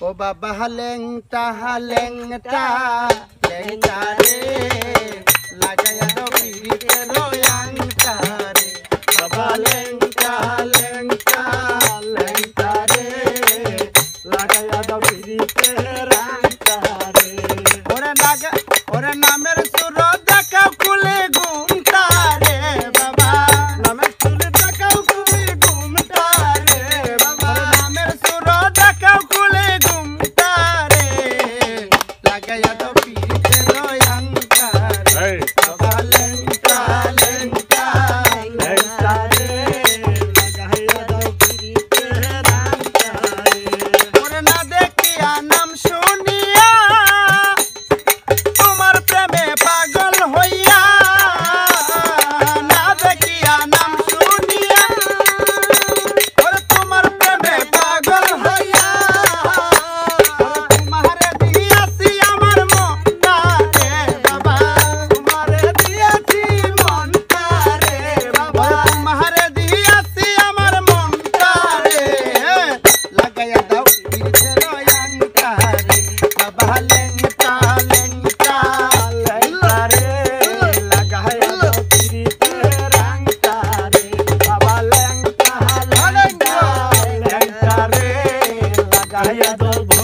ও বাবা লেংটা লেংটা লেংটা রে লাগাইয়া দাও পিরিতের আংটা রে বাবা লেংটা লেংটা লেংটা রে লাগাইয়া দাও পিরিতের আংটা রে ওরে নামের সুর দেখাও কুলে ঘুমটা রে বাবা নামের সুর দেখাও কুলে ঘুমটা রে বাবা নামের সুর দেখাও কুলে ঘুমটা রে লাগাইয়া দাও পিরিতের আংটা রে বাবা লেংটা লেংটা লেংটা রে লাগাইয়া দাও পিরিতের আংটা রে ওরে না দেখিয়া নাম শুনিয়া তোমার প্রেমে পাগল হইয়া না দেখিয়া নাম শুনিয়া ওরে তোমার প্রেমে পাগল হইয়া তোমারে দিয়াছি আমার মনটা রে বাবা তোমারে দিয়াছি মনটা রে বাবা তোমারে দিয়াছি আমার মনটা রে লাগাইয়া দাও পিরিতের আংটা রে বাবা লেংটা লেংটা লেংটা রে লাগাইয়া দাও পিরিতের আংটা রে বাবা লেংটা লেংটা লেংটা রে লাগাইয়া দাও